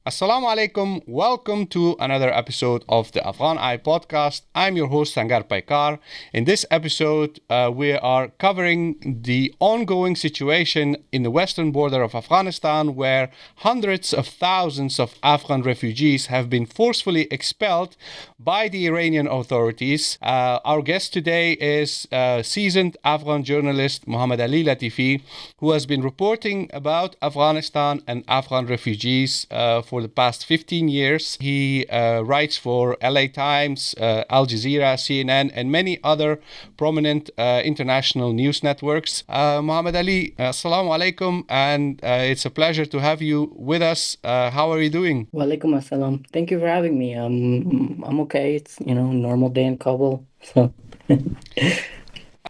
Assalamu alaikum. Welcome to another episode of the Afghan Eye podcast. I'm your host, Sangar Paykhar. In this episode, we are covering the ongoing situation in the western border of Afghanistan, where hundreds of thousands of Afghan refugees have been forcefully expelled by the Iranian authorities. Our guest today is seasoned Afghan journalist Muhammad Ali Latifi, who has been reporting about Afghanistan and Afghan refugees for the past 15 years. He writes for LA Times, Al Jazeera, CNN, and many other prominent international news networks. Muhammad Ali, assalamu alaikum, and it's a pleasure to have you with us. How are you doing? Walaikum assalam. Thank you for having me. I'm okay. It's, normal day in Kabul. So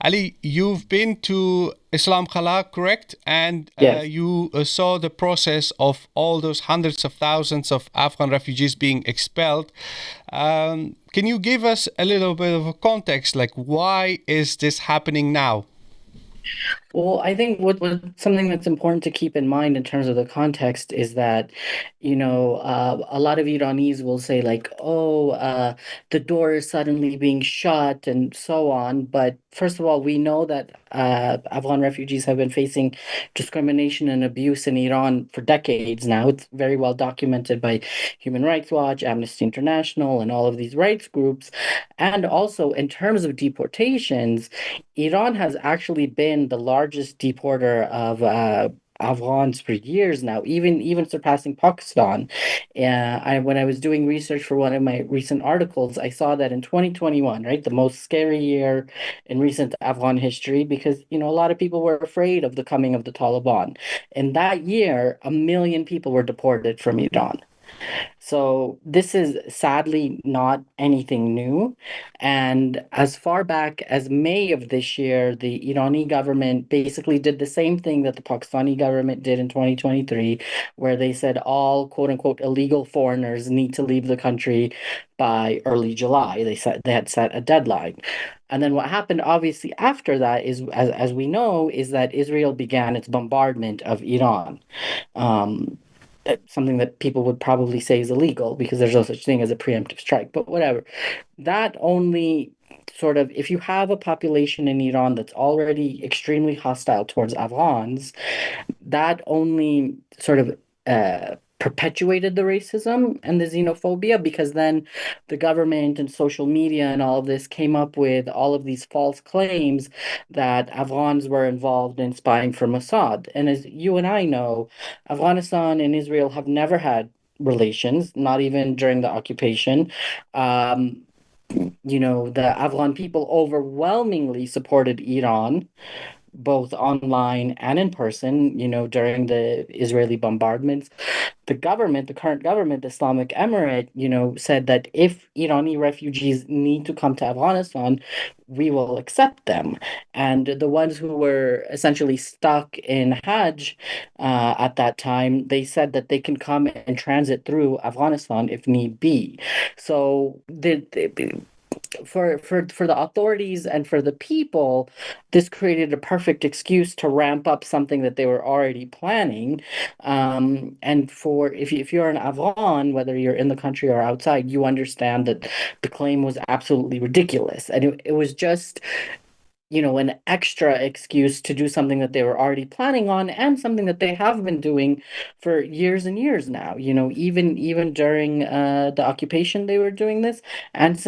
Ali, you've been to Islam Qala, correct? And yes. you saw the process of all those hundreds of thousands of Afghan refugees being expelled. Can you give us a little bit of a context? Like, why is this happening now? Well, I think what something that's important to keep in mind in terms of the context is that, a lot of Iranis will say like, oh, the door is suddenly being shut and so on. But first of all, we know that Afghan refugees have been facing discrimination and abuse in Iran for decades now. It's very well documented by Human Rights Watch, Amnesty International, and all of these rights groups. And also, in terms of deportations, Iran has actually been the largest deporter of Afghans for years now, even surpassing Pakistan. When I was doing research for one of my recent articles, I saw that in 2021, right, the most scary year in recent Afghan history, because a lot of people were afraid of the coming of the Taliban. In that year, 1 million people were deported from Iran. So this is sadly not anything new. And as far back as May of this year, the Irani government basically did the same thing that the Pakistani government did in 2023, where they said all quote unquote illegal foreigners need to leave the country by early July. They had set a deadline. And then what happened obviously after that is, as we know, is that Israel began its bombardment of Iran. Um, Something that people would probably say is illegal because there's no such thing as a preemptive strike, but whatever. That only sort of, if you have a population in Iran that's already extremely hostile towards Afghans, that only sort of perpetuated the racism and the xenophobia, because then the government and social media and all of this came up with all of these false claims that Afghans were involved in spying for Mossad. And as you and I know, Afghanistan and Israel have never had relations, not even during the occupation. Um, the Afghan people overwhelmingly supported Iran, both online and in person, during the Israeli bombardments. The current government, the Islamic Emirate, said that if Irani refugees need to come to Afghanistan, we will accept them. And the ones who were essentially stuck in Hajj at that time, they said that they can come and transit through Afghanistan if need be. So for the authorities and for the people, this created a perfect excuse to ramp up something that they were already planning. And for if you're an Afghan, whether you're in the country or outside, you understand that the claim was absolutely ridiculous, and it was just an extra excuse to do something that they were already planning on and something that they have been doing for years and years now. Even during the occupation, they were doing this. And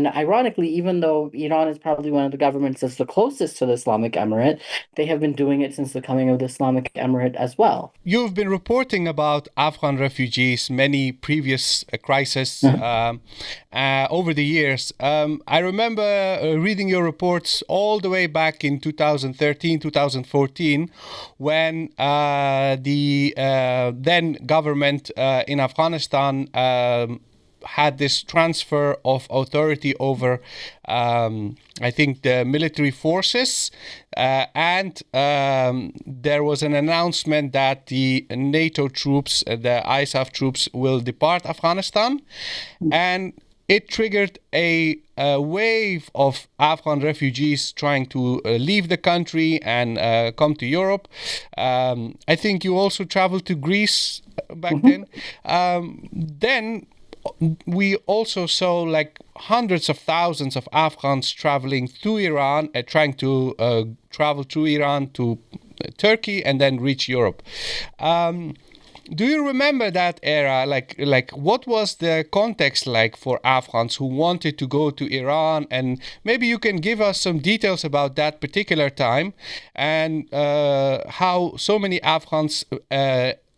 ironically, even though Iran is probably one of the governments that's the closest to the Islamic Emirate, they have been doing it since the coming of the Islamic Emirate as well. You've been reporting about Afghan refugees, many previous crises over the years. I remember reading your reports all the way back in 2013, 2014, when the then government in Afghanistan had this transfer of authority over, I think, the military forces. And there was an announcement that the NATO troops, the ISAF troops, will depart Afghanistan. And it triggered a wave of Afghan refugees trying to leave the country and come to Europe. I think you also traveled to Greece back Hmm. then. Then we also saw like hundreds of thousands of Afghans traveling through Iran, trying to travel through Iran to Turkey and then reach Europe. Um, do you remember that era? Like what was the context like for Afghans who wanted to go to Iran? And maybe you can give us some details about that particular time and how so many Afghans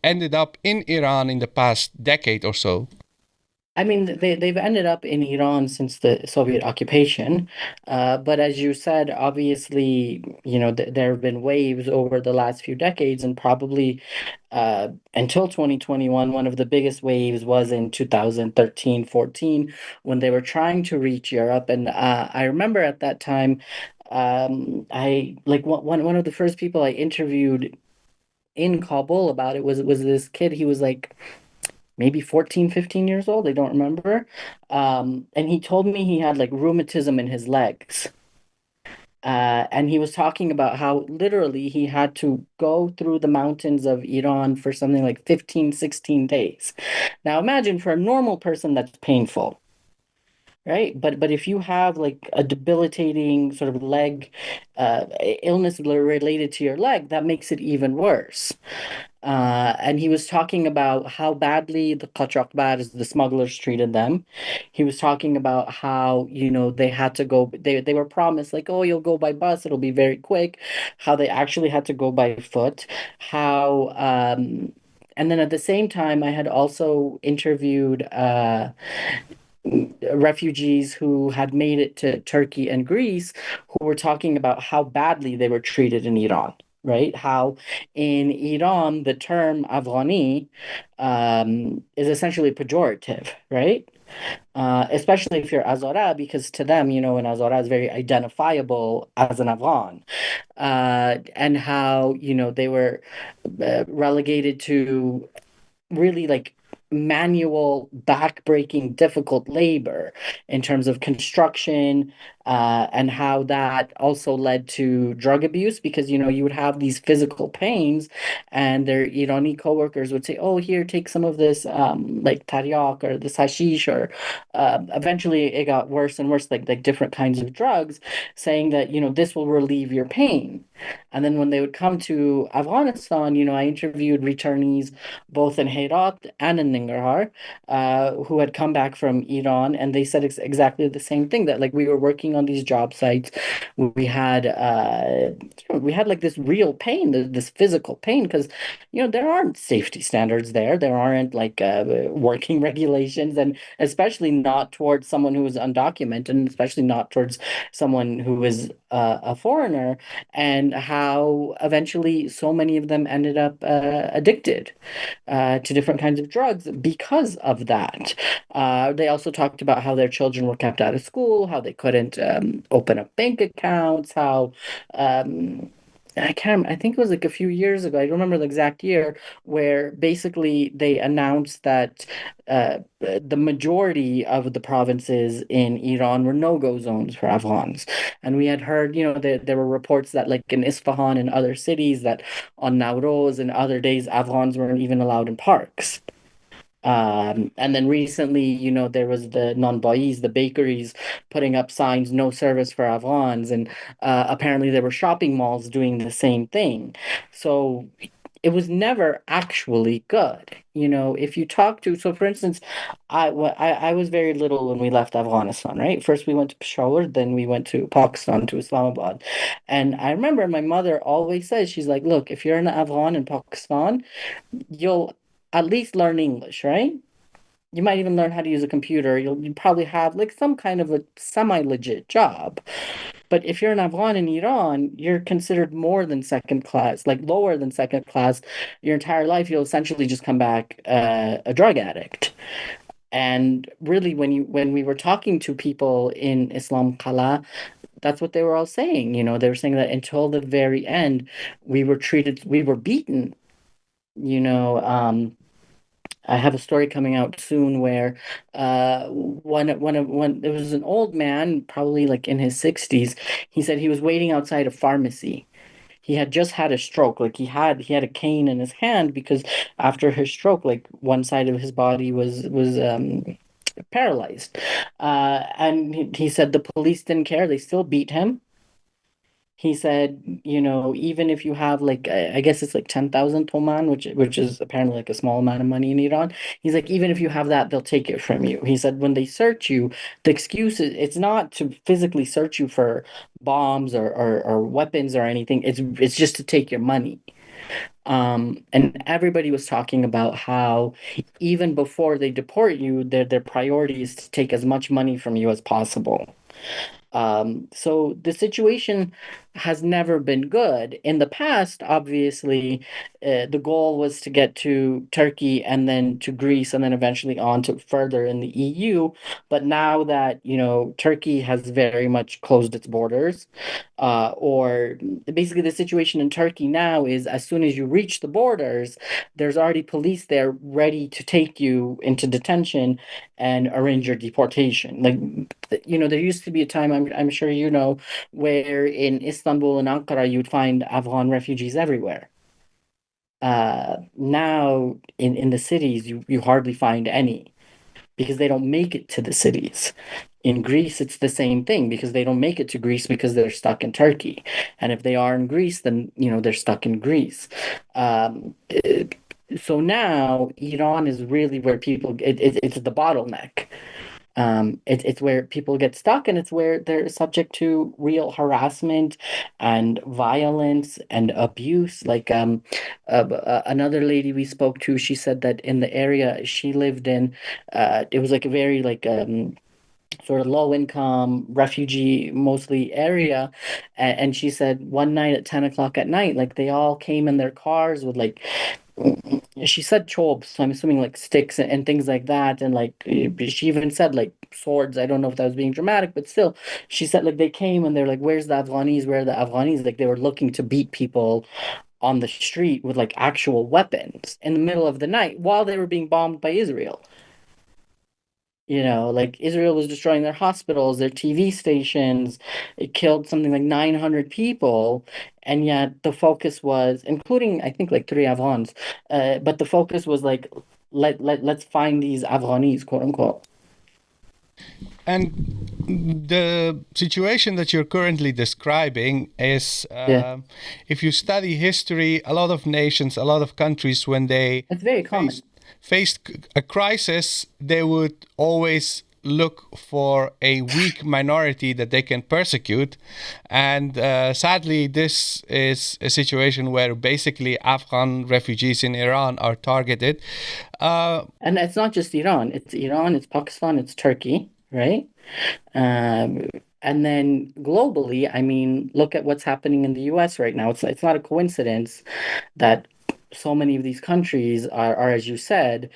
ended up in Iran in the past decade or so. I mean, they've ended up in Iran since the Soviet occupation, but as you said, obviously, there have been waves over the last few decades, and probably until 2021, one of the biggest waves was in 2013, 14, when they were trying to reach Europe. And I remember at that time, I like one of the first people I interviewed in Kabul about it was this kid. He was like maybe 14, 15 years old. I don't remember. And he told me he had like rheumatism in his legs. And he was talking about how literally he had to go through the mountains of Iran for something like 15, 16 days. Now imagine for a normal person that's painful, right? But if you have like a debilitating sort of leg illness related to your leg, that makes it even worse. And he was talking about how badly the Qachaqbars, the smugglers, treated them. He was talking about how, they had to go, they were promised, like, oh, you'll go by bus, it'll be very quick, how they actually had to go by foot, how, and then at the same time, I had also interviewed refugees who had made it to Turkey and Greece who were talking about how badly they were treated in Iran, right? How in Iran, the term Afghani is essentially pejorative, right? Especially if you're Azara, because to them, an Azara is very identifiable as an Afghan. And how, they were relegated to really like manual, back-breaking, difficult labor in terms of construction, and how that also led to drug abuse because you would have these physical pains, and their Irani coworkers would say, "Oh, here, take some of this, like taryak or this hashish," or eventually it got worse and worse, like different kinds of drugs, saying that this will relieve your pain. And then when they would come to Afghanistan, I interviewed returnees both in Herat and in Nangarhar, who had come back from Iran, and they said exactly the same thing that like we were working on these job sites, we had like this real pain, this physical pain, because there aren't safety standards there, there aren't like working regulations, and especially not towards someone who is undocumented, and especially not towards someone who is a foreigner, and how eventually so many of them ended up addicted to different kinds of drugs because of that. They also talked about how their children were kept out of school, how they couldn't open up bank accounts, how I can't, I think it was like a few years ago, I don't remember the exact year, where basically they announced that the majority of the provinces in Iran were no-go zones for Afghans. And we had heard, there were reports that like in Isfahan and other cities that on Nowruz and other days, Afghans weren't even allowed in parks. And then recently, there was the non-bais, the bakeries, putting up signs, no service for Afghans. And apparently there were shopping malls doing the same thing. So it was never actually good. If you talk to, so for instance, I was very little when we left Afghanistan, right? First we went to Peshawar, then we went to Pakistan, to Islamabad. And I remember my mother always says, she's like, look, if you're an Afghan in Pakistan, you'll at least learn English, right? You might even learn how to use a computer. You probably have like some kind of a semi-legit job. But if you're an Afghan in Iran, you're considered more than second class, like lower than second class. Your entire life, you'll essentially just come back a drug addict. And really, when we were talking to people in Islam Qala, that's what they were all saying. They were saying that until the very end, we were beaten, you know, um, I have a story coming out soon where one there was an old man, probably like in his 60s. He said he was waiting outside a pharmacy. He had just had a stroke. Like he had a cane in his hand because after his stroke, like one side of his body was paralyzed. And he said the police didn't care. They still beat him. He said, even if you have like I guess it's like 10,000 toman, which is apparently like a small amount of money in Iran. He's like, even if you have that, they'll take it from you. He said when they search you, the excuse is it's not to physically search you for bombs or weapons or anything. It's just to take your money. And everybody was talking about how even before they deport you, their priority is to take as much money from you as possible. So the situation has never been good. In the past, obviously, the goal was to get to Turkey and then to Greece and then eventually on to further in the EU. But now that, Turkey has very much closed its borders, or basically the situation in Turkey now is as soon as you reach the borders, there's already police there ready to take you into detention and arrange your deportation. Like, there used to be a time, I'm sure where in Istanbul and Ankara you'd find Afghan refugees everywhere. Now in the cities you hardly find any because they don't make it to the cities. In Greece, it's the same thing because they don't make it to Greece because they're stuck in Turkey. And if they are in Greece, then they're stuck in Greece. So now Iran is really where it's the bottleneck. It's where people get stuck and it's where they're subject to real harassment and violence and abuse. Like another lady we spoke to, she said that in the area she lived in, it was like a very like sort of low income refugee mostly area, and she said one night at 10 o'clock at night, like they all came in their cars with like she said chobs, so I'm assuming like sticks and things like that. And like she even said like swords. I don't know if that was being dramatic, but still, she said like they came and they're like, where's the Afghanis? Where are the Afghanis? Like they were looking to beat people on the street with like actual weapons in the middle of the night while they were being bombed by Israel. Like Israel was destroying their hospitals, their TV stations. It killed something like 900 people. And yet the focus was, including, I think, like three Afghans, but the focus was like, let's find these Afghanis, quote unquote. And the situation that you're currently describing is, Yeah, if you study history, a lot of nations, a lot of countries, when they it's very faced common. faced a crisis, they would always look for a weak minority that they can persecute. And sadly, this is a situation where basically Afghan refugees in Iran are targeted. Uh, And it's not just Iran, it's Pakistan, it's Turkey, right? Um, and then globally, I mean, look at what's happening in the US right now. It's not a coincidence that so many of these countries are, as you said,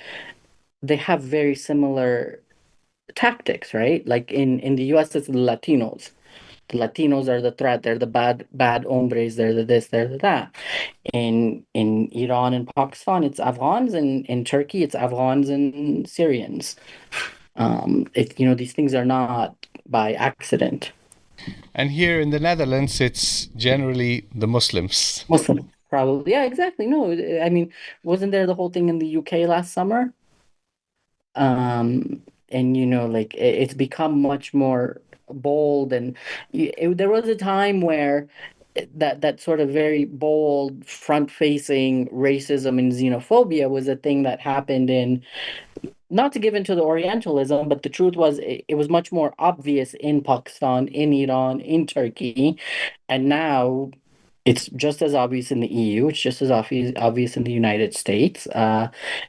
they have very similar tactics, right? Like in the US, it's the Latinos. The Latinos are the threat. They're the bad hombres. They're the this. They're the that. In Iran and Pakistan, it's Afghans, and in Turkey, it's Afghans and Syrians. These things are not by accident. and here in the Netherlands, it's generally the Muslims. Muslim, probably. Yeah, exactly. No, I mean, wasn't there the whole thing in the UK last summer? And like it's become much more bold, and there was a time where that sort of very bold front-facing racism and xenophobia was a thing that happened in, not to give into the Orientalism, but the truth was it was much more obvious in Pakistan, in Iran, in Turkey, and now it's just as obvious in the EU. It's just as obvious in the United States.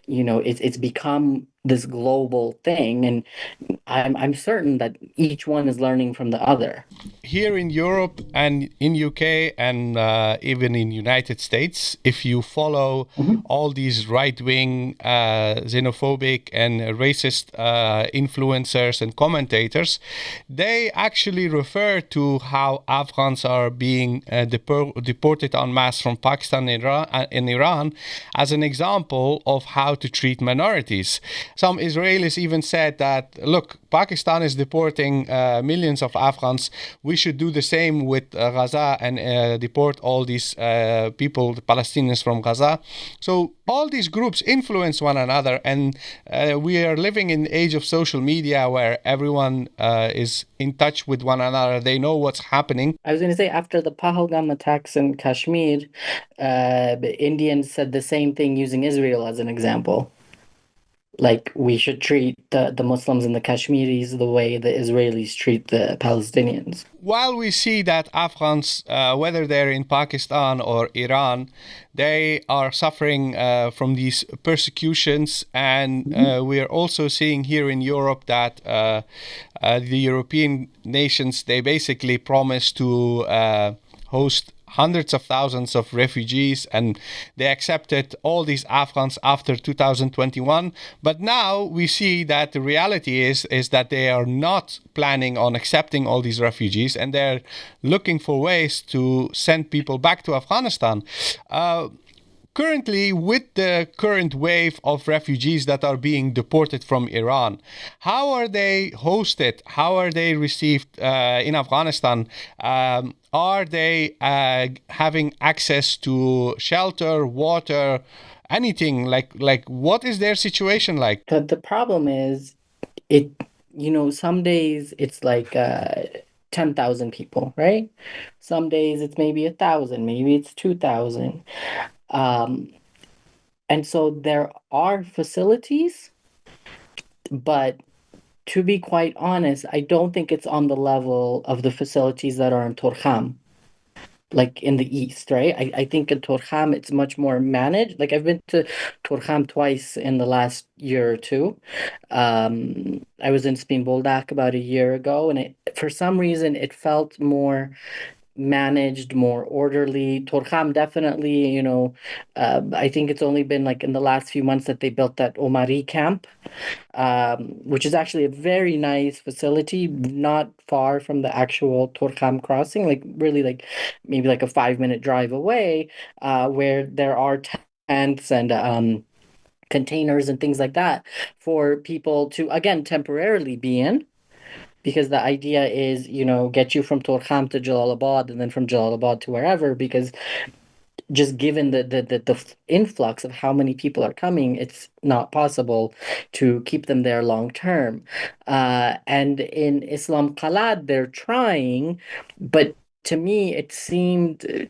It's become this global thing, and I'm certain that each one is learning from the other. Here in Europe and in UK and even in United States, if you follow Mhm. all these right-wing, xenophobic and racist influencers and commentators, they actually refer to how Afghans are being deported en masse from Pakistan and Iran as an example of how to treat minorities. Some Israelis even said that, look, Pakistan is deporting millions of Afghans. We should do the same with Gaza and deport all these people, the Palestinians from Gaza. So all these groups influence one another, and we are living in the age of social media where everyone is in touch with one another. They know what's happening. I was going to say, after the Pahalgam attacks in Kashmir, the Indians said the same thing using Israel as an example. Like, we should treat the Muslims and the Kashmiris the way the Israelis treat the Palestinians. While we see that Afghans, whether they're in Pakistan or Iran, they are suffering from these persecutions, and we are also seeing here in Europe that the European nations, they basically promise to host hundreds of thousands of refugees, and they accepted all these Afghans after 2021. But now we see that the reality is that they are not planning on accepting all these refugees, and they're looking for ways to send people back to Afghanistan. Currently, with the current wave of refugees that are being deported from Iran, how are they hosted? How are they received in Afghanistan? Are they having access to shelter, water, anything? Like what is their situation like? The problem is, it, some days it's like 10,000 people, right? Some days it's maybe 1,000, maybe it's 2,000. Um, and so there are facilities, but to be quite honest, I don't think it's on the level of the facilities that are in Torkham, like in the east, right? I think in Torkham it's much more managed. Like, I've been to Torkham twice in the last year or two. I was in Spin Boldak about a year ago, and for some reason it felt more managed, more orderly. Torkham definitely, I think it's only been like in the last few months that they built that Omari camp, which is actually a very nice facility, not far from the actual Torkham crossing, like really like maybe like a 5-minute drive away, where there are tents and containers and things like that for people to, again, temporarily be in. Because the idea is, get you from Torkham to Jalalabad and then from Jalalabad to wherever, because just given the influx of how many people are coming, it's not possible to keep them there long term. And in Islam Qala, they're trying, but to me, it seemed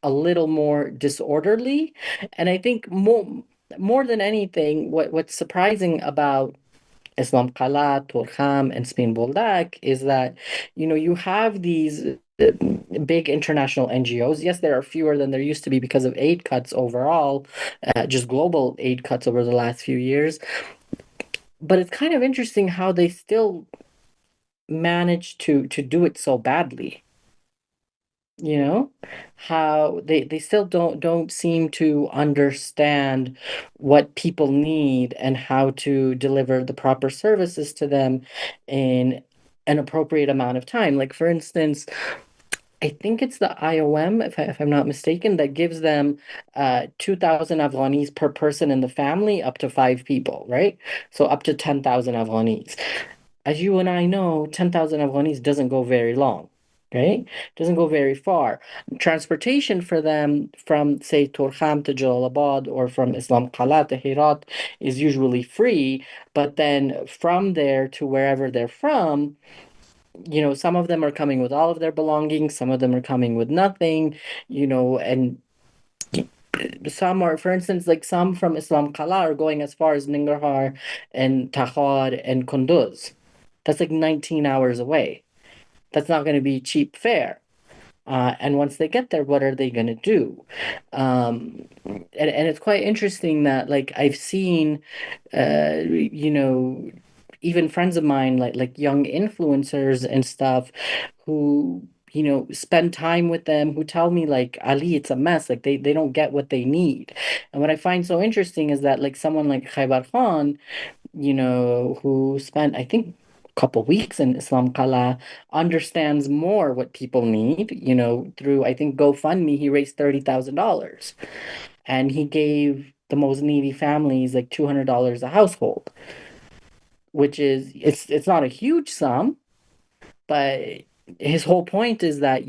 a little more disorderly. And I think more than anything, what's surprising about Islam Qala, Torkham, and Spin Boldak is that, you have these big international NGOs. Yes, there are fewer than there used to be because of aid cuts overall, just global aid cuts over the last few years. But it's kind of interesting how they still manage to do it so badly. How they still don't seem to understand what people need and how to deliver the proper services to them in an appropriate amount of time. Like, for instance, I think it's the IOM, if I'm not mistaken, that gives them 2,000 Afghanis per person in the family, up to 5 people, right? So up to 10,000 Afghanis. As you and I know, 10,000 Afghanis doesn't go very long, right? Doesn't go very far. Transportation for them from, say, Torkham to Jalalabad or from Islam Qala to Herat is usually free, but then from there to wherever they're from, some of them are coming with all of their belongings, some of them are coming with nothing, and some are, for instance, like some from Islam Qala are going as far as Nangarhar and Takhar and Kunduz. That's like 19 hours away. That's not going to be cheap fare. And once they get there, what are they going to do? And it's quite interesting that, like, I've seen, even friends of mine, like young influencers and stuff, who spend time with them, who tell me like, Ali, it's a mess. Like they don't get what they need. And what I find so interesting is that like someone like Khaybar Khan, who spent, I think, a couple weeks in Islam Qala, understands more what people need. Through, I think, GoFundMe, he raised $30,000, and he gave the most needy families like $200 a household, which is, it's not a huge sum, but his whole point is that,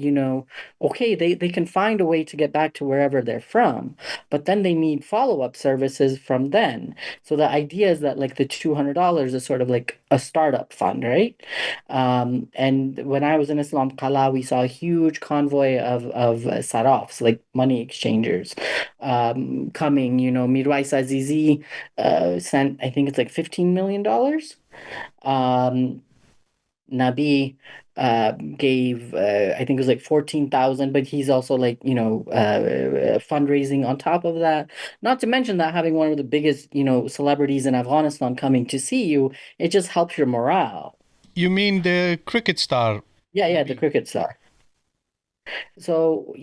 okay, they can find a way to get back to wherever they're from, but then they need follow-up services from then. So the idea is that like the $200 is sort of like a startup fund, right? And when I was in Islam Qala, we saw a huge convoy of sarafs, like money exchangers, coming. Mirwais Azizi sent, I think it's like $15 million. Um, Nabi gave, I think it was like 14,000, but he's also like, fundraising on top of that. Not to mention that having one of the biggest, celebrities in Afghanistan coming to see you, it just helps your morale. You mean the cricket star, Yeah, yeah, the Nabi? cricket star. So,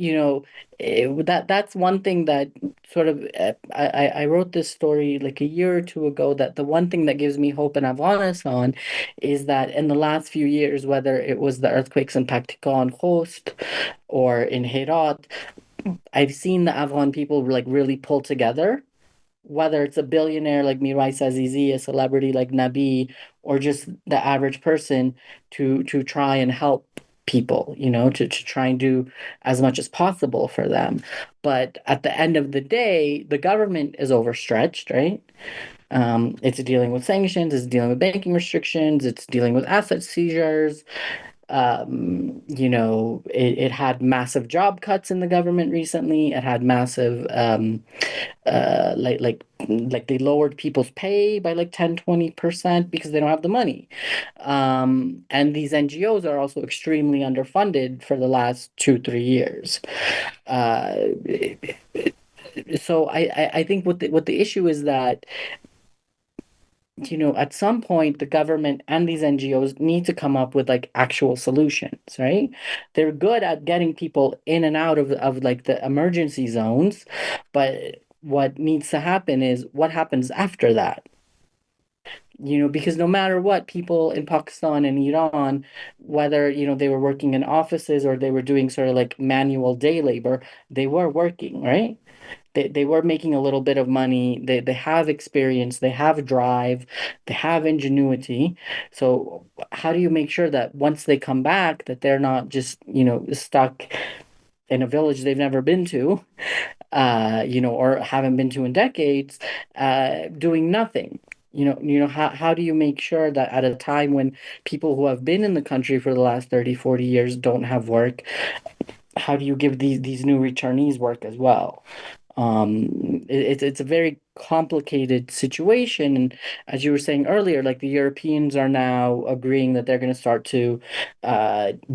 that's one thing that sort of, I wrote this story like a year or two ago, that the one thing that gives me hope in Afghanistan is that in the last few years, whether it was the earthquakes in Paktika and Khost or in Herat, I've seen the Afghan people like really pull together, whether it's a billionaire like Mirai Azizi, a celebrity like Nabi, or just the average person, to try and help people, to try and do as much as possible for them. But at the end of the day, the government is overstretched, right? It's dealing with sanctions, it's dealing with banking restrictions, it's dealing with asset seizures. It had massive job cuts in the government recently. It had massive like they lowered people's pay by like 10-20% because they don't have the money. And these NGOs are also extremely underfunded for the last 2-3 years. Uh, so I think what the issue is that, at some point, the government and these NGOs need to come up with like actual solutions, right? They're good at getting people in and out of like the emergency zones, but what needs to happen is what happens after that. Because no matter what, people in Pakistan and Iran, whether, they were working in offices or they were doing sort of like manual day labor, they were working, right? They were making a little bit of money. They have experience, they have drive, they have ingenuity. So how do you make sure that once they come back, that they're not just, stuck in a village they've never been to, or haven't been to in decades, doing nothing? How do you make sure that at a time when people who have been in the country for the last 30, 40 years don't have work, how do you give these new returnees work as well? It's a very complicated situation, and as you were saying earlier, like the Europeans are now agreeing that they're going to start to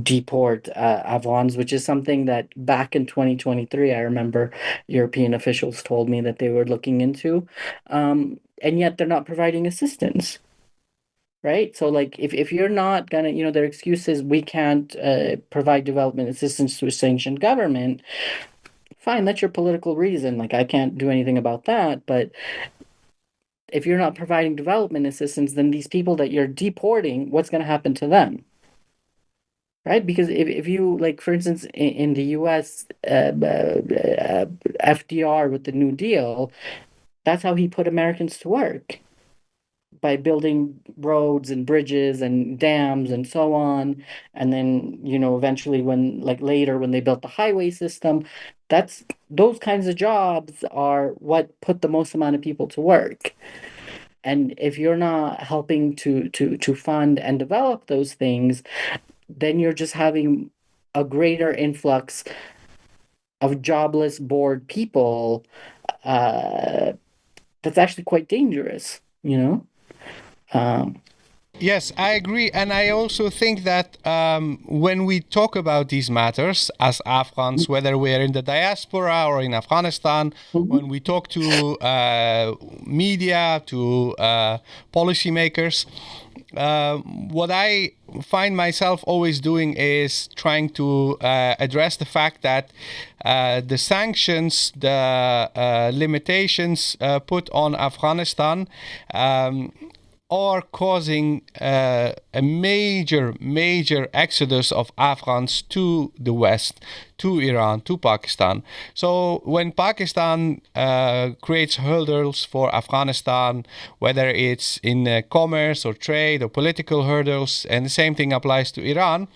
deport Afghans, which is something that back in 2023, I remember European officials told me that they were looking into, and yet they're not providing assistance. Right. So like if you're not gonna, their excuse is we can't provide development assistance to a sanctioned government. Fine, that's your political reason. Like, I can't do anything about that. But if you're not providing development assistance, then these people that you're deporting, what's going to happen to them? Right? Because if you, like, for instance, in the US, FDR with the New Deal, that's how he put Americans to work, by building roads and bridges and dams and so on. And then, eventually when like later when they built the highway system, that's those kinds of jobs are what put the most amount of people to work. And if you're not helping to fund and develop those things, then you're just having a greater influx of jobless, bored people. Uh, that's actually quite dangerous, you know? Um, Yes, I agree. And I also think that when we talk about these matters as Afghans, whether we're in the diaspora or in Afghanistan, Mhm. when we talk to media, to policymakers, what I find myself always doing is trying to address the fact that the sanctions, the limitations put on Afghanistan, are causing a major exodus of Afghans to the West, to Iran, to Pakistan. So when Pakistan creates hurdles for Afghanistan, whether it's in commerce or trade or political hurdles, and the same thing applies to Iran,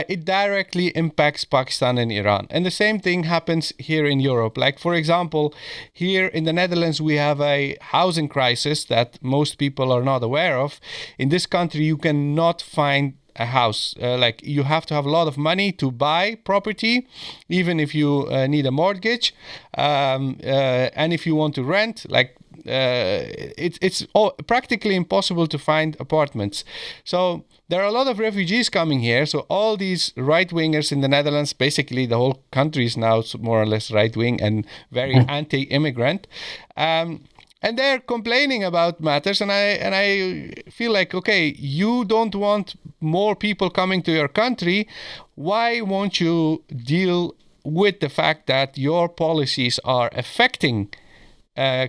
it directly impacts Pakistan and Iran. And the same thing happens here in Europe. Like, for example, here in the Netherlands, we have a housing crisis that most people are not aware of. In this country, you cannot find a house. Like, you have to have a lot of money to buy property, even if you need a mortgage. And if you want to rent, like, it's practically impossible to find apartments. So there are a lot of refugees coming here. So all these right wingers in the Netherlands, basically the whole country is now more or less right wing and very anti-immigrant. And they're complaining about matters, and I feel like, okay, you don't want more people coming to your country. Why won't you deal with the fact that your policies are affecting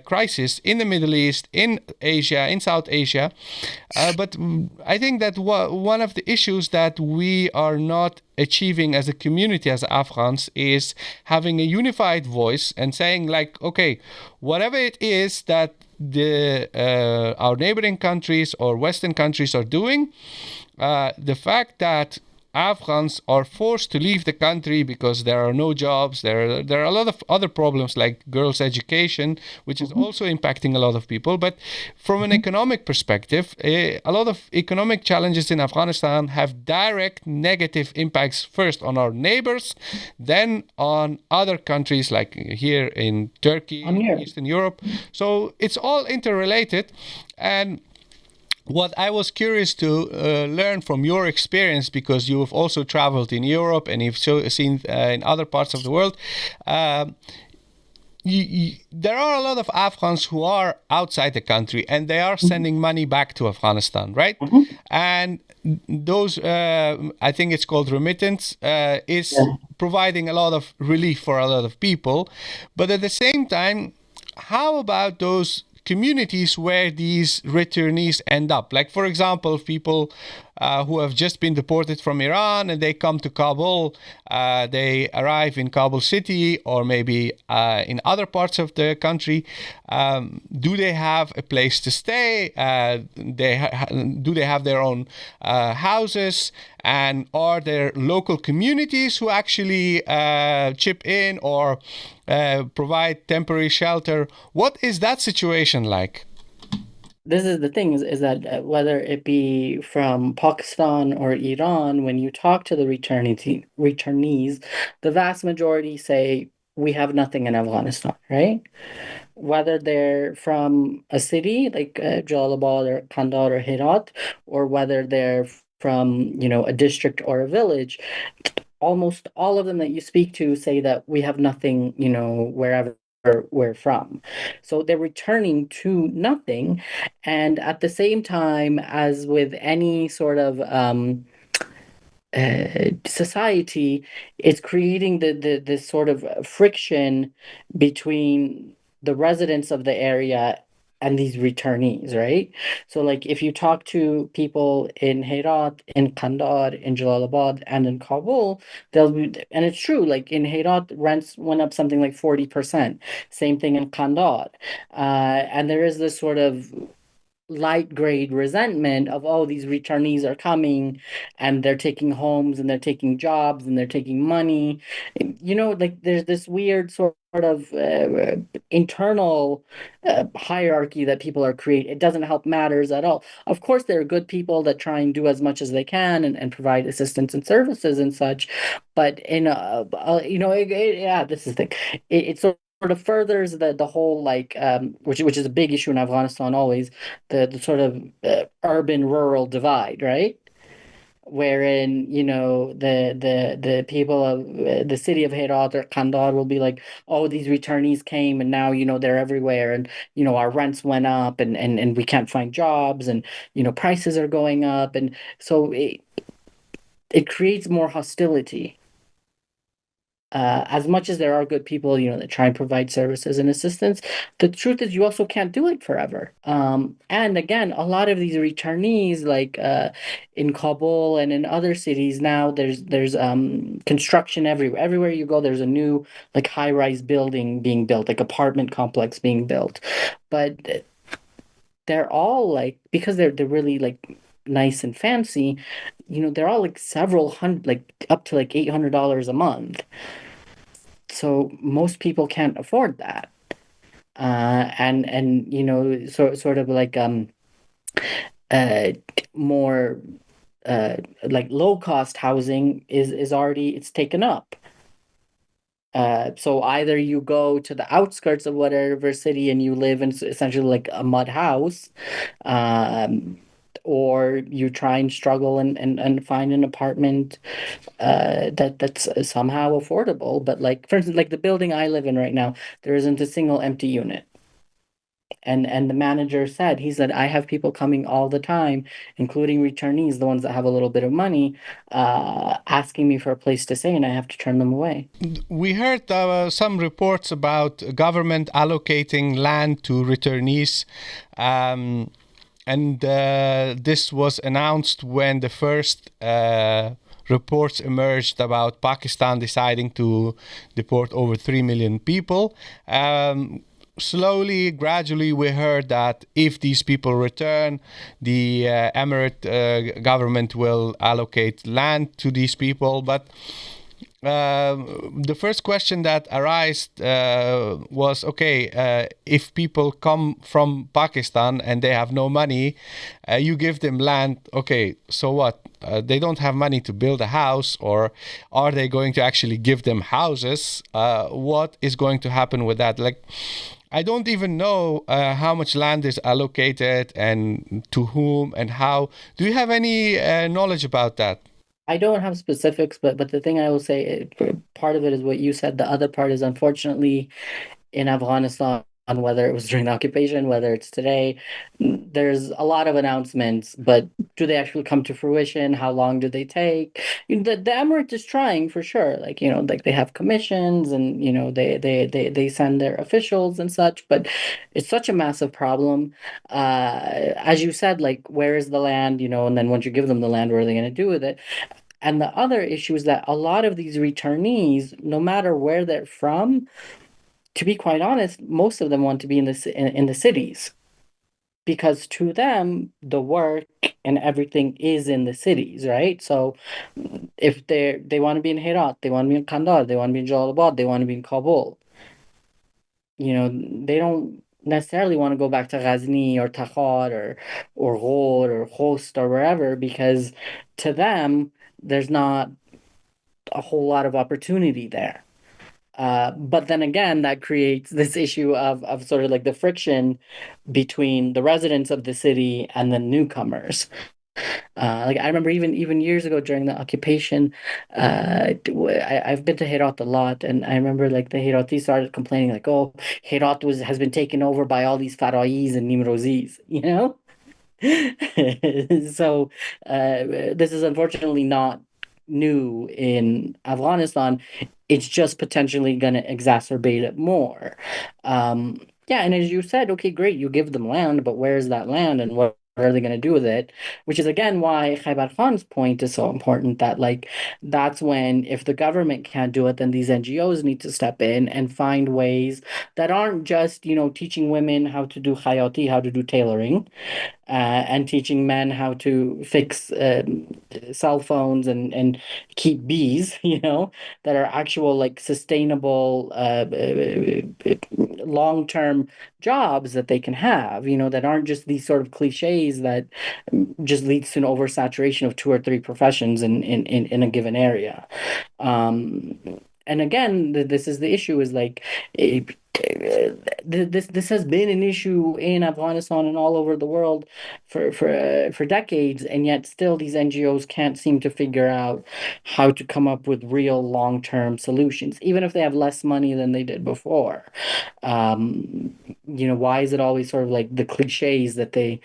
crisis in the Middle East, in Asia, in South Asia? But I think that one of the issues that we are not achieving as a community, as Afghans, is having a unified voice and saying, like, okay, whatever it is that the our neighboring countries or Western countries are doing, the fact that Afghans are forced to leave the country because there are no jobs. There are a lot of other problems like girls' education, which is also impacting a lot of people. But from an economic perspective, a lot of economic challenges in Afghanistan have direct negative impacts, first on our neighbors, then on other countries like here in Turkey, I'm here. Eastern Europe. So it's all interrelated. And what I was curious to learn from your experience, because you have also traveled in Europe and you've seen in other parts of the world, um, there are a lot of Afghans who are outside the country and they are sending money back to Afghanistan, right? Mhm. And those, I think it's called remittance, is Yeah. providing a lot of relief for a lot of people. But at the same time, how about those communities where these returnees end up? Like, for example, people who have just been deported from Iran and they come to Kabul, they arrive in Kabul city or maybe in other parts of the country. Do they have a place to stay? Do they have their own houses? And are there local communities who actually chip in or provide temporary shelter? What is that situation like? This is the thing is that whether it be from Pakistan or Iran, when you talk to the returnees, the vast majority say we have nothing in Afghanistan, right? Whether they're from a city like Jalalabad or Kandahar or Herat, or whether they're from, a district or a village, almost all of them that you speak to say that we have nothing, wherever we're from. So they're returning to nothing. And at the same time, as with any sort of society, it's creating the this sort of friction between the residents of the area and these returnees, right? So, like, if you talk to people in Herat, in Kandahar, in Jalalabad, and in Kabul, they'll be, and it's true, like in Herat, rents went up something like 40%. Same thing in Kandahar. And there is this sort of light grade resentment of, oh, these returnees are coming and they're taking homes and they're taking jobs and they're taking money. Like there's this weird sort of internal hierarchy that people are creating. It doesn't help matters at all. Of course, there are good people that try and do as much as they can and provide assistance and services and such, but in yeah, this is the thing. It's sort of furthers the whole like which is a big issue in Afghanistan always, the sort of urban rural divide, right? Wherein, the people of the city of Herat or Kandahar will be like, oh, these returnees came and now, they're everywhere, and our rents went up, and we can't find jobs, and prices are going up, and so it creates more hostility. As much as there are good people, that try and provide services and assistance, the truth is you also can't do it forever. And again, a lot of these returnees, like in Kabul and in other cities now, there's construction everywhere. Everywhere you go, there's a new like high-rise building being built, like apartment complex being built. But they're all like, because they're really like nice and fancy, they're all like several hundred, like up to like $800 a month. So most people can't afford that. And sort of like uh more like low cost housing is already, it's taken up. So either you go to the outskirts of whatever city and you live in essentially like a mud house, um, or you try and struggle and find an apartment that's somehow affordable. But like for instance, like the building I live in right now, there isn't a single empty unit. And the manager said, he said, I have people coming all the time, including returnees, the ones that have a little bit of money, asking me for a place to stay, and I have to turn them away. We heard some reports about government allocating land to returnees. And this was announced when the first reports emerged about Pakistan deciding to deport over 3 million people. Slowly, gradually, we heard that if these people return, the Emirate government will allocate land to these people. But the first question that arose was, okay, if people come from Pakistan and they have no money, you give them land, okay, so what? They don't have money to build a house, or are they going to actually give them houses? What is going to happen with that? Like, I don't even know how much land is allocated and to whom and how. Do you have any knowledge about that? I don't have specifics, but the thing I will say, part of it is what you said. The other part is, unfortunately, in Afghanistan, whether it was during the occupation, whether it's today, there's a lot of announcements, but do they actually come to fruition? How long do they take? The Emirate is trying for sure. Like, like they have commissions, and, they send their officials and such, but it's such a massive problem. As you said, like, where is the land, and then once you give them the land, what are they going to do with it? And the other issue is that a lot of these returnees, no matter where they're from, to be quite honest, most of them want to be in the cities, because to them the work and everything is in the cities, right? So if they want to be in Herat, they want to be in Kandahar, they want to be in Jalalabad, they want to be in Kabul, they don't necessarily want to go back to Ghazni or Takhar or Ghor or Khost or wherever, because to them there's not a whole lot of opportunity there. But then again, that creates this issue of sort of like the friction between the residents of the city and the newcomers. Like I remember even years ago during the occupation, I've been to Herat a lot, and I remember like the Heratis started complaining like, oh, Herat has been taken over by all these Farais and Nimrozis, So this is unfortunately not new in Afghanistan. It's just potentially going to exacerbate it more. Yeah, and as you said, okay, great, you give them land, but where's that land, and what are they going to do with it? Which is again why Khaibar Khan's point is so important, that like that's when, if the government can't do it, then these NGOs need to step in and find ways that aren't just, teaching women how to do khayati, how to do tailoring, and teaching men how to fix cell phones and keep bees, that are actual like sustainable long-term jobs that they can have, that aren't just these sort of cliches that just leads to an oversaturation of two or three professions in a given area. And again, this is the issue, is like this has been an issue in Afghanistan and all over the world for decades, and yet still these NGOs can't seem to figure out how to come up with real long-term solutions, even if they have less money than they did before. Why is it always sort of like the cliches that they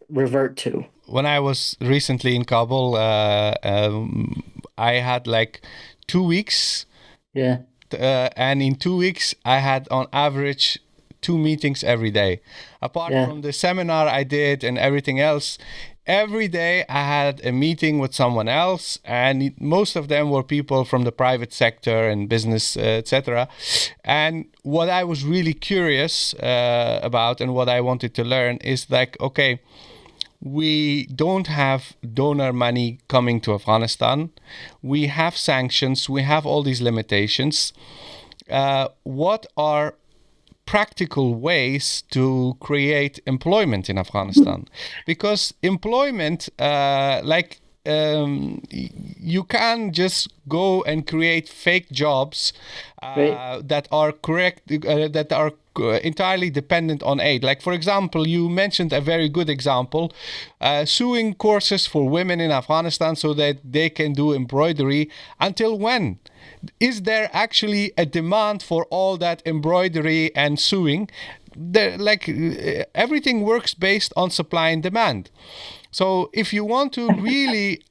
revert to? When I was recently in Kabul, I had like 2 weeks, Yeah, and in 2 weeks, I had on average 2 meetings every day. Apart yeah, from the seminar I did and everything else, every day I had a meeting with someone else, and most of them were people from the private sector and business, etc. And what I was really curious about and what I wanted to learn is like, okay, we don't have donor money coming to Afghanistan. We have sanctions. We have all these limitations. What are practical ways to create employment in Afghanistan? Because employment, you can just go and create fake jobs right. that are entirely dependent on aid. Like, for example, you mentioned a very good example, sewing courses for women in Afghanistan so that they can do embroidery. Until when? Is there actually a demand for all that embroidery and sewing? Everything works based on supply and demand. So if you want to really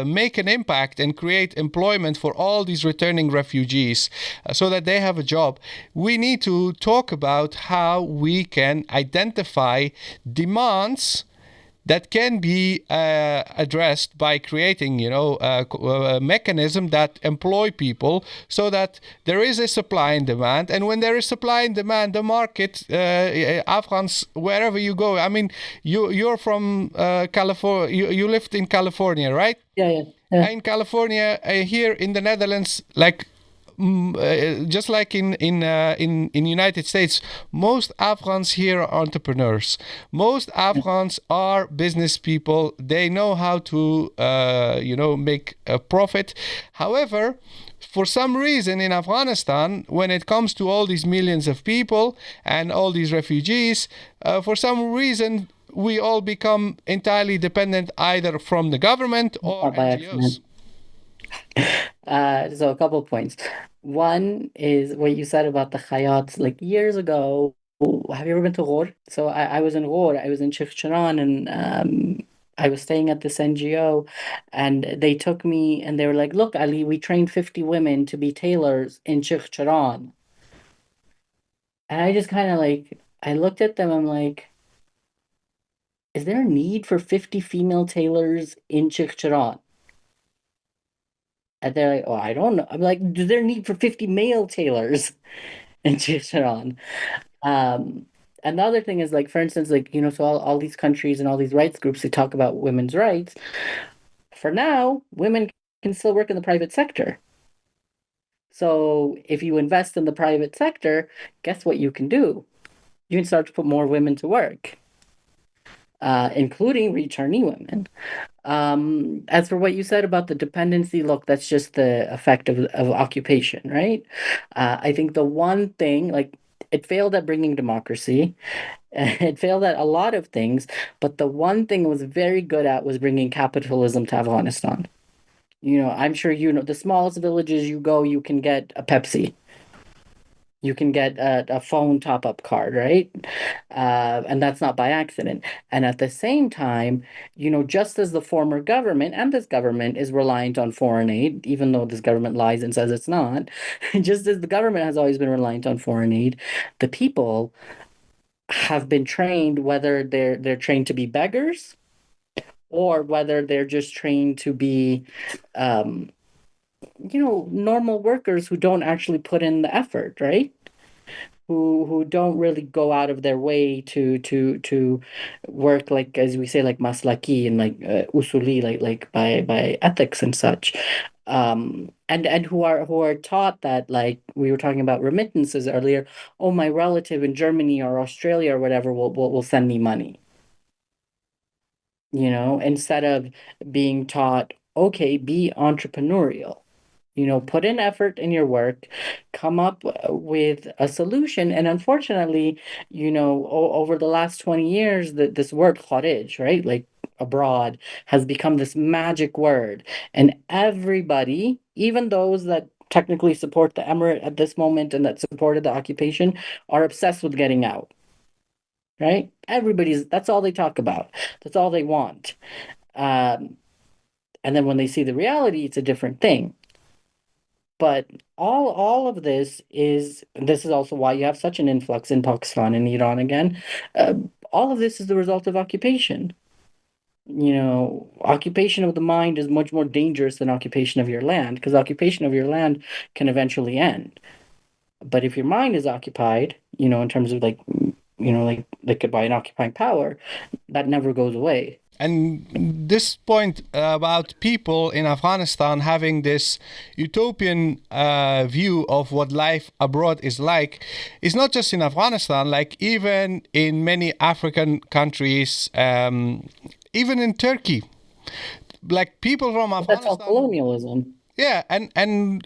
make an impact and create employment for all these returning refugees so that they have a job, we need to talk about how we can identify demands that can be addressed by creating, a mechanism that employ people so that there is a supply and demand. And when there is supply and demand, the market, Afghans, wherever you go. I mean, you're from California. You lived in California, right? Yeah, yeah, yeah. In California, here in the Netherlands, like just like in United States, most Afghans here are entrepreneurs. Most Afghans are business people. They know how to make a profit. However, for some reason in Afghanistan, when it comes to all these millions of people and all these refugees, for some reason we all become entirely dependent either from the government or Not by NGOs. accident. So a couple of points. One is what you said about the Khayats like years ago. Have you ever been to Ghor? So I was in Ghor, I was in Chiran, and I was staying at this NGO, and they took me and they were like, "Look, Ali, we trained 50 women to be tailors in Chiran." And I just kind of like I looked at them, I'm like, is there a need for 50 female tailors in Chiran? And they're like, oh, I don't know. I'm like, do there need for 50 male tailors in Chicharon? Um, Another thing is like, for instance, like, so all these countries and all these rights groups, they talk about women's rights. For now, women can still work in the private sector. So if you invest in the private sector, guess what you can do? You can start to put more women to work, including returnee women. As for what you said about the dependency, look, that's just the effect of occupation, right? I think the one thing, like, it failed at bringing democracy. It failed at a lot of things, but the one thing it was very good at was bringing capitalism to Afghanistan. I'm sure the smallest villages you go, you can get a Pepsi. You can get a phone top-up card, right? And that's not by accident. And at the same time, just as the former government and this government is reliant on foreign aid, even though this government lies and says it's not, just as the government has always been reliant on foreign aid, the people have been trained, whether they're trained to be beggars or whether they're just trained to be um, normal workers who don't actually put in the effort, right? Who don't really go out of their way to work, like, as we say, like maslaki and like usuli, like by ethics and such, and who are taught that, like we were talking about remittances earlier. Oh, my relative in Germany or Australia or whatever will send me money, instead of being taught, okay, be entrepreneurial. Put in effort in your work, come up with a solution. And unfortunately, over the last 20 years, this word kharij, right? Like abroad, has become this magic word. And everybody, even those that technically support the emirate at this moment and that supported the occupation, are obsessed with getting out, right? That's all they talk about. That's all they want. Um, and then when they see the reality, it's a different thing. But all of this is also why you have such an influx in Pakistan and Iran again. Uh, all of this is the result of occupation. Occupation of the mind is much more dangerous than occupation of your land, because occupation of your land can eventually end. But if your mind is occupied, in terms of like by an occupying power, that never goes away. And this point about people in Afghanistan having this utopian view of what life abroad is like is not just in Afghanistan, like even in many African countries, even in Turkey. Like people from But that's all Afghanistan. colonialism. Yeah, and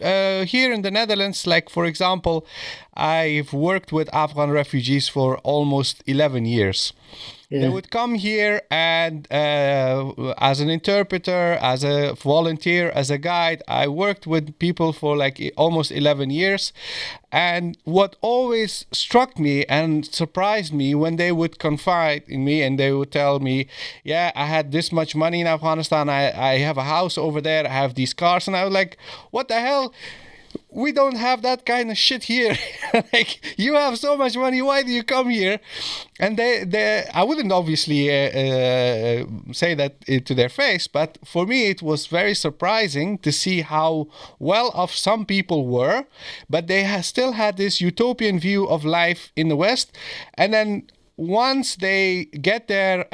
here in the Netherlands, like for example, I've worked with Afghan refugees for almost 11 years. They Yeah. would come here and as an interpreter, as a volunteer, as a guide, I worked with people for like almost 11 years. And what always struck me and surprised me when they would confide in me and they would tell me, yeah, I had this much money in Afghanistan. I have a house over there. I have these cars. And I was like, what the hell? We don't have that kind of shit here. Like, you have so much money, why do you come here? And I wouldn't obviously say that to their face, but for me it was very surprising to see how well off some people were, but they still had this utopian view of life in the West. And then once they get their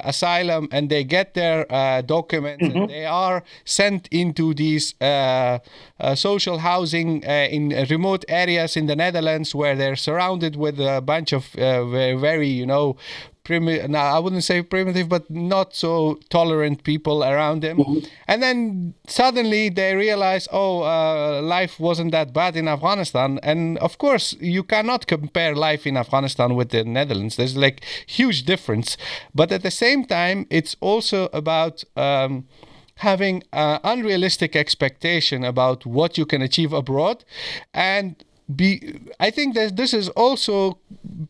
asylum and they get their documents and they are sent into these social housing in remote areas in the Netherlands where they're surrounded with a bunch of very, primitive, now I wouldn't say primitive, but not so tolerant people around them. And then suddenly they realize, life wasn't that bad in Afghanistan. And of course, you cannot compare life in Afghanistan with the Netherlands. There's like huge difference. But at the same time, it's also about having unrealistic expectation about what you can achieve abroad. And I think that this is also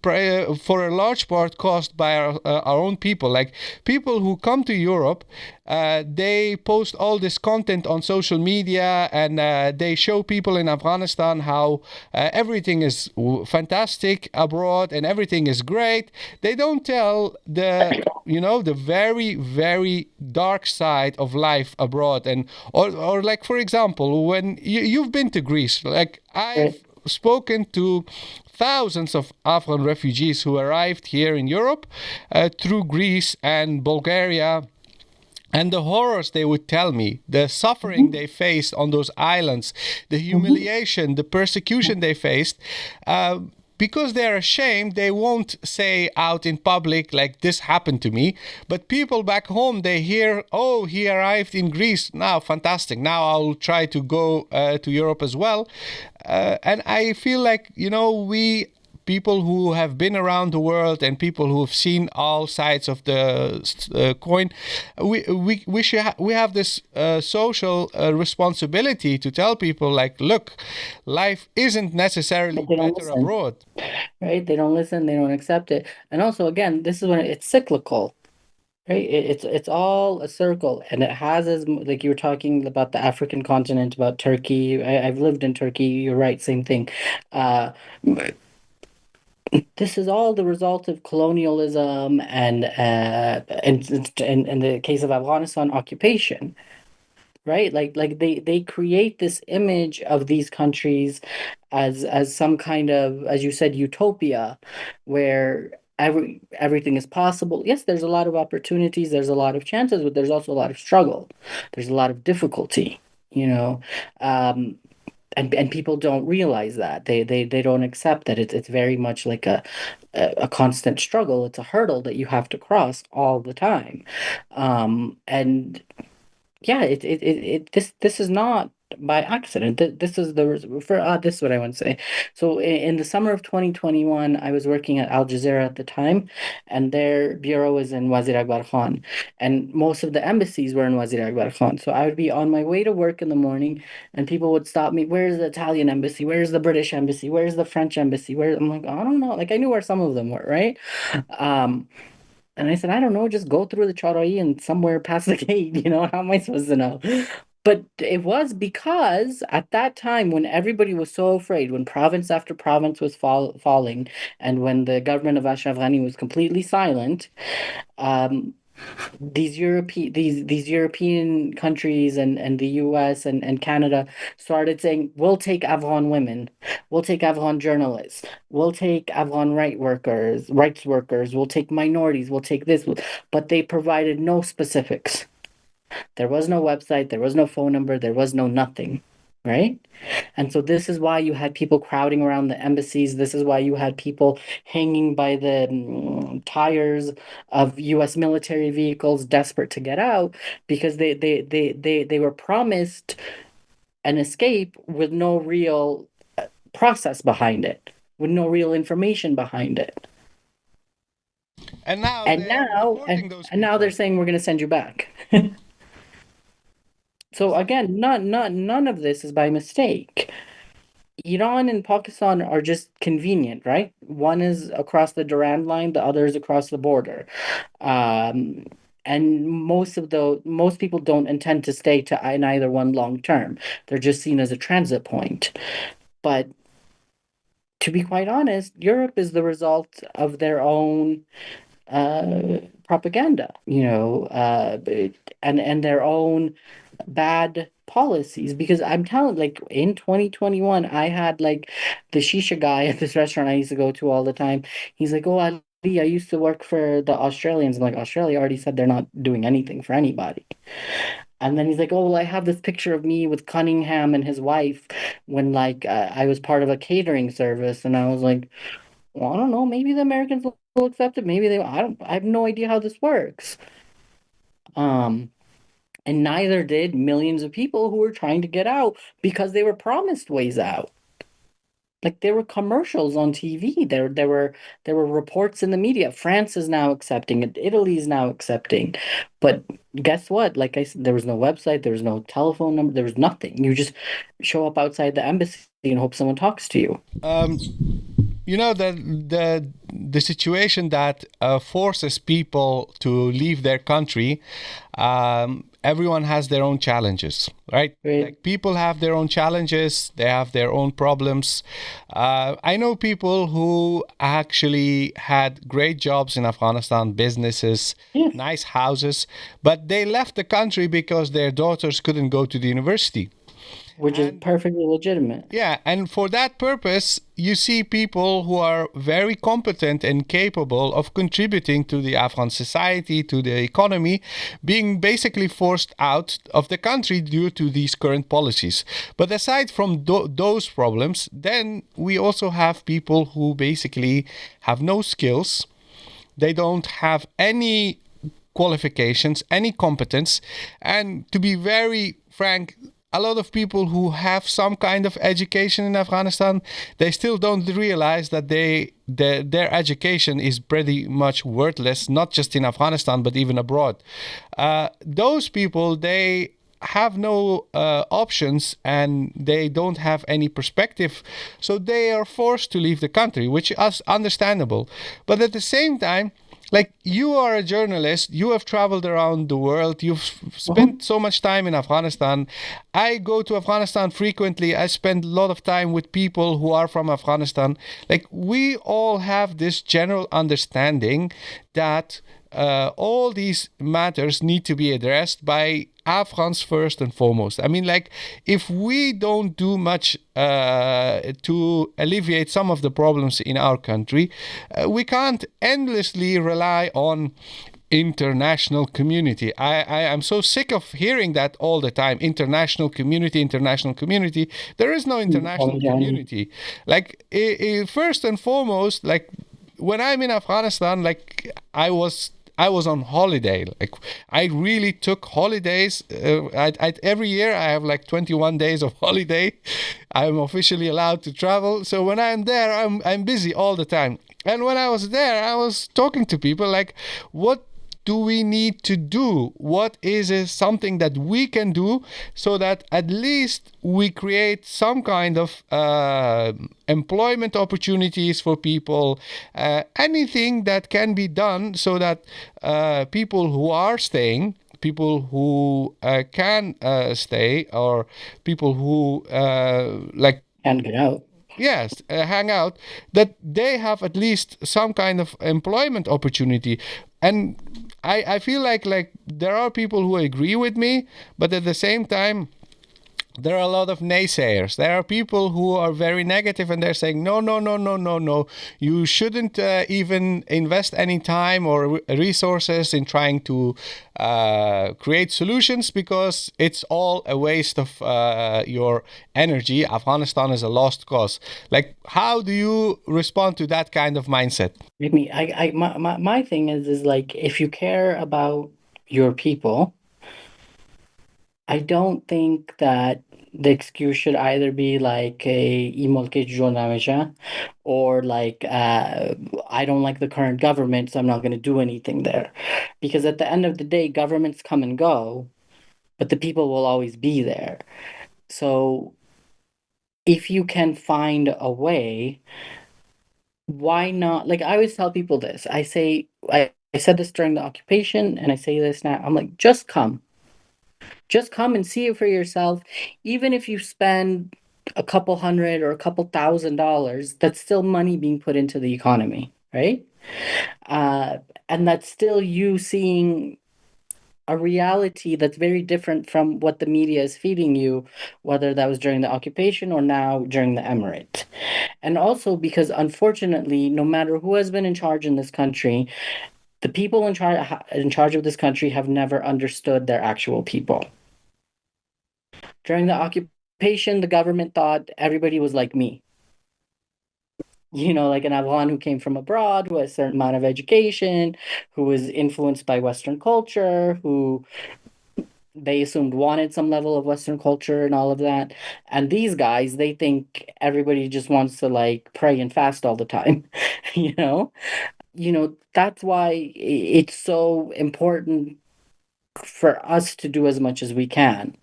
for a large part caused by our own people. Like people who come to Europe, they post all this content on social media and they show people in Afghanistan how everything is fantastic abroad and everything is great. They don't tell the very, very dark side of life abroad. And or like, for example, when you've been to Greece, like I've spoken to thousands of Afghan refugees who arrived here in Europe through Greece and Bulgaria. And the horrors they would tell me, the suffering they faced on those islands, the humiliation, the persecution they faced, because they're ashamed, they won't say out in public like this happened to me. But people back home, they hear, oh, he arrived in Greece. Now, fantastic. Now I'll try to go to Europe as well. And I feel like, we people who have been around the world and people who have seen all sides of the coin, we have this social responsibility to tell people like, look, life isn't necessarily better abroad. Right? They don't listen, they don't accept it. And also, again, this is when it's cyclical. Right? It's all a circle, and it has, as like you were talking about the African continent, about Turkey. I've lived in Turkey. You're right, same thing. This is all the result of colonialism and in the case of Afghanistan, occupation, right? Like they create this image of these countries as some kind of, as you said, utopia, where everything is possible. Yes, there's a lot of opportunities, there's a lot of chances, but there's also a lot of struggle. There's a lot of difficulty, you know. And people don't realize that. They don't accept that it's very much like a constant struggle. It's a hurdle that you have to cross all the time. And yeah, this is not by accident. This is this is what I want to say. So in the summer of 2021, I was working at Al Jazeera at the time, and their bureau was in Wazir Akbar Khan, and most of the embassies were in Wazir Akbar Khan. So I would be on my way to work in the morning, and people would stop me. Where's the Italian embassy? Where's the British embassy? Where's the French embassy? Where I'm like, I don't know. Like I knew where some of them were, right? Um, and I said, I don't know, just go through the Charai and somewhere past the gate, how am I supposed to know? But it was because at that time, when everybody was so afraid, when province after province was falling, and when the government of Ashraf Ghani was completely silent, um, these European countries and the US and Canada started saying, we'll take Afghan women, we'll take Afghan journalists, we'll take Afghan rights workers, we'll take minorities, we'll take this, but they provided no specifics. There was no website, there was no phone number, there was no nothing, right? And so this is why you had people crowding around the embassies. This is why you had people hanging by the tires of US military vehicles, desperate to get out, because they were promised an escape with no real process behind it, with no real information behind it. And now And they are now deporting those and now they're people. saying we're going to send you back. So again, none of this is by mistake. Iran and Pakistan are just convenient, right? One is across the Durand line, the other is across the border. Um, and most people don't intend to stay in either one long term. They're just seen as a transit point. But to be quite honest, Europe is the result of their own propaganda, and their own bad policies. Because I'm telling, like in 2021, I had like the shisha guy at this restaurant I used to go to all the time. He's like, "Oh, Ali, I used to work for the Australians." I'm like, Australia already said they're not doing anything for anybody. And then he's like, "Oh, well, I have this picture of me with Cunningham and his wife when like I was part of a catering service." And I was like, well, I don't know. Maybe the Americans will accept it. Maybe they. I have no idea how this works. Um, and neither did millions of people who were trying to get out because they were promised ways out. Like there were commercials on TV. There were reports in the media. France is now accepting it. Italy is now accepting. But guess what? Like I said, there was no website. There was no telephone number. There was nothing. You just show up outside the embassy and hope someone talks to you. The situation that forces people to leave their country, everyone has their own challenges, right? Right. Like people have their own challenges, they have their own problems. I know people who actually had great jobs in Afghanistan, businesses, Yes. nice houses, but they left the country because their daughters couldn't go to the university. Which is perfectly legitimate. Yeah, and for that purpose, you see people who are very competent and capable of contributing to the Afghan society, to the economy, being basically forced out of the country due to these current policies. But aside from those problems, then we also have people who basically have no skills. They don't have any qualifications, any competence. And to be very frank, a lot of people who have some kind of education in Afghanistan, they still don't realize that their education is pretty much worthless, not just in Afghanistan, but even abroad. Those people, they have no options and they don't have any perspective. So they are forced to leave the country, which is understandable. But at the same time, like you are a journalist, you have traveled around the world, you've spent so much time in Afghanistan. I go to Afghanistan frequently. I spend a lot of time with people who are from Afghanistan. Like we all have this general understanding that all these matters need to be addressed by Afghans first and foremost. I mean, like, if we don't do much to alleviate some of the problems in our country, we can't endlessly rely on international community. I am so sick of hearing that all the time. International community, international community. There is no international community. Like, first and foremost, like, when I'm in Afghanistan, like, I was on holiday. Like I really took holidays. Every year I have like 21 days of holiday. I'm officially allowed to travel. So when I'm there, I'm busy all the time. And when I was there, I was talking to people like, what do we need to do? What is something that we can do so that at least we create some kind of employment opportunities for people? Anything that can be done so that people who are staying, people who can stay, or people who like And get out. yes, hang out, that they have at least some kind of employment opportunity. And I feel like there are people who agree with me, but at the same time there are a lot of naysayers. There are people who are very negative and they're saying, no, no, no, no, no, no. You shouldn't even invest any time or resources in trying to create solutions because it's all a waste of your energy. Afghanistan is a lost cause. Like, how do you respond to that kind of mindset? My thing is like if you care about your people, I don't think that the excuse should either be like a imolke jonamisha or like I don't like the current government, so I'm not going to do anything there. Because at the end of the day, governments come and go, but the people will always be there. So if you can find a way, why not? Like I always tell people this. I said this during the occupation and I say this now. I'm like, just come. Just come and see it for yourself. Even if you spend a couple hundred or a couple $1,000s, that's still money being put into the economy, right? Uh, and that's still you seeing a reality that's very different from what the media is feeding you, whether that was during the occupation or now during the emirate. And also because unfortunately, no matter who has been in charge in this country, the people in charge of this country have never understood their actual people. During the occupation, the government thought everybody was like me. Like an Afghan who came from abroad, who has a certain amount of education, who was influenced by Western culture, who they assumed wanted some level of Western culture and all of that. And these guys, they think everybody just wants to like pray and fast all the time, you know? That's why it's so important for us to do as much as we can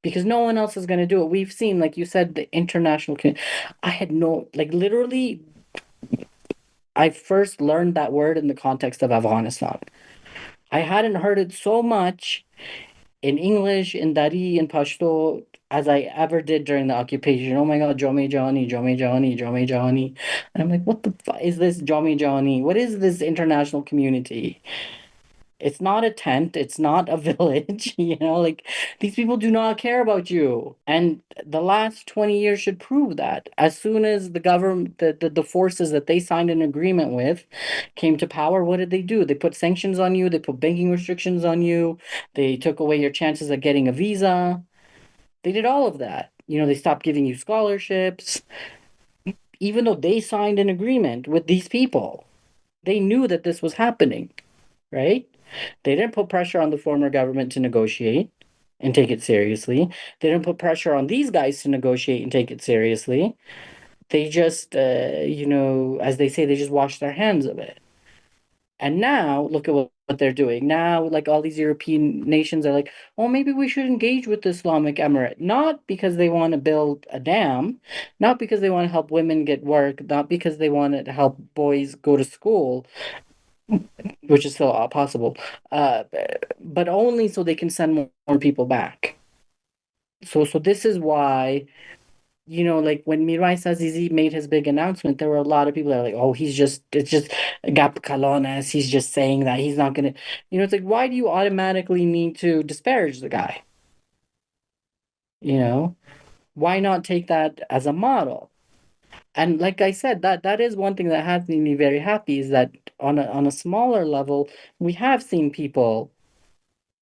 because no one else is going to do it. We've seen, like you said, the international community. I had no, like, literally, I first learned that word in the context of Afghanistan. I hadn't heard it so much in English, in Dari, in Pashto, as I ever did during the occupation. Oh my God, Jome Jawani, Jome Jawani, Jome Jawani. And I'm like, what the fuck is this Jome Jawani? What is this international community? It's not a tent, it's not a village, like these people do not care about you. And the last 20 years should prove that. As soon as the government, the forces that they signed an agreement with came to power, what did they do? They put sanctions on you, they put banking restrictions on you, they took away your chances of getting a visa. They did all of that. They stopped giving you scholarships, even though they signed an agreement with these people. They knew that this was happening, right? They didn't put pressure on the former government to negotiate and take it seriously. They didn't put pressure on these guys to negotiate and take it seriously. They just, as they say, they just washed their hands of it. And now, look at what they're doing. Now, like all these European nations are like, oh, maybe we should engage with the Islamic Emirate. Not because they want to build a dam, not because they want to help women get work, not because they want to help boys go to school, which is still possible, uh, but only so they can send more people back. So this is why, like when Mirai Azizi made his big announcement, there were a lot of people that are like, oh, it's just Gap Kalonas, he's just saying that he's not gonna, it's like, why do you automatically need to disparage the guy? You know, why not take that as a model? And like I said, that is one thing that has made me very happy is that on a smaller level, we have seen people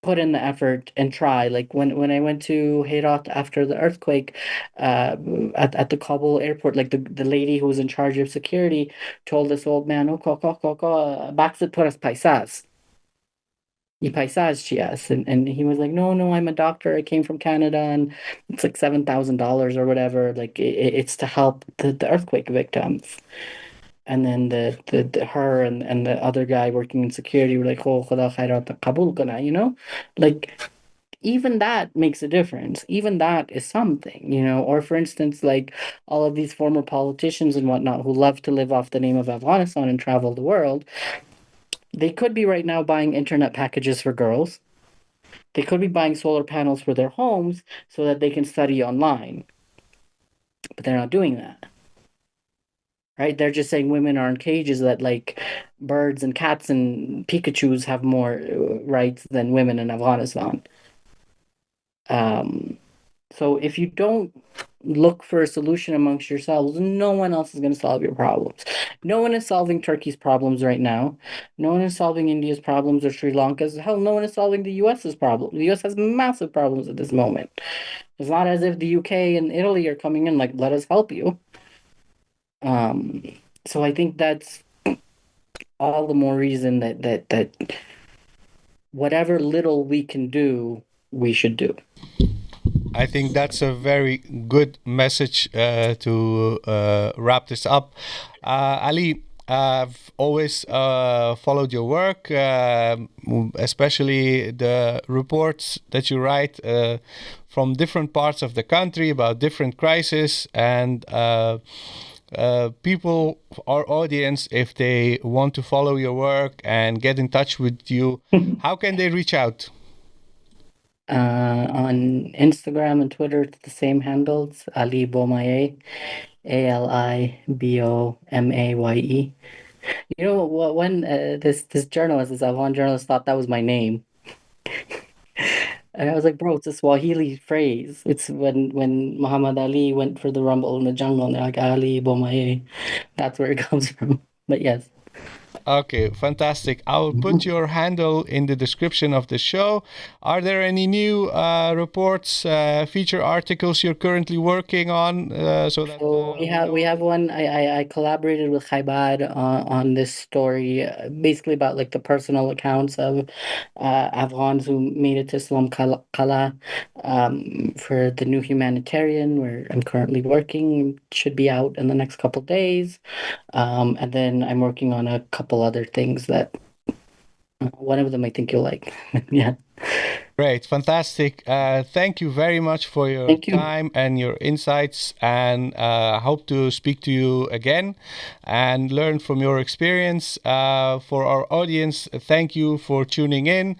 put in the effort and try. Like when I went to Herat after the earthquake, at the Kabul airport, like the lady who was in charge of security told this old man, "Oh, baksit puras paisas." "Y paisas chias," and he was like, "No, no, I'm a doctor. I came from Canada, and it's like $7,000 or whatever. Like it's to help the earthquake victims." And then the her and the other guy working in security were like, "Oh, khuda khairat qabul kana," you know, like even that makes a difference. Even that is something, you know. Or for instance, like all of these former politicians and whatnot who love to live off the name of Afghanistan and travel the world, they could be right now buying internet packages for girls. They could be buying solar panels for their homes so that they can study online, but they're not doing that. Right? They're just saying women are in cages that like birds and cats and Pikachus have more rights than women in Afghanistan. Um, so if you don't look for a solution amongst yourselves, no one else is going to solve your problems. No one is solving Turkey's problems right now. No one is solving India's problems or Sri Lanka's. Hell, no one is solving the US's problem. The US has massive problems at this moment. It's not as if the UK and Italy are coming in like, let us help you. Um, so I think that's all the more reason that whatever little we can do, we should do. I think that's a very good message to wrap this up. Ali, I've always followed your work, especially the reports that you write from different parts of the country about different crises. And people, our audience, if they want to follow your work and get in touch with you, how can they reach out? On Instagram and Twitter, it's the same handles, Ali Bomaye, Alibomaye. You know what? When this journalist, this Afghan journalist, thought that was my name, and I was like, "Bro, it's a Swahili phrase. It's when Muhammad Ali went for the rumble in the jungle, and they're like Ali Bomaye. That's where it comes from." But yes. Okay, fantastic. I will put your handle in the description of the show. Are there any new reports, feature articles you're currently working on? So that So we have one. I collaborated with Khaibar on this story, basically about like the personal accounts of Afghans who made it to Islam Qala for the new humanitarian, where I'm currently working. Should be out in the next couple days. And then I'm working on a couple other things that one of them I think you'll like. Yeah. Great, fantastic. Thank you very much for your Thank you. time and your insights, and hope to speak to you again and learn from your experience. For our audience, thank you for tuning in.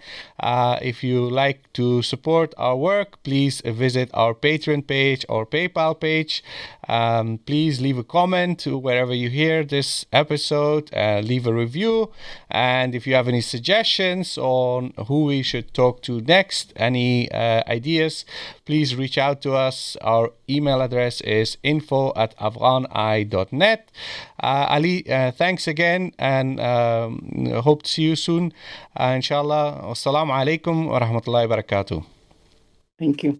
If you like to support our work, please visit our Patreon page or PayPal page. Please leave a comment wherever you hear this episode, leave a review, and if you have any suggestions on who we should talk to next, any ideas, please reach out to us. Our email address is info@afghaneye.net. Ali, thanks again, and hope to see you soon. Inshallah. Wassalamu alaikum wa rahmatullahi wa barakatuh. Thank you.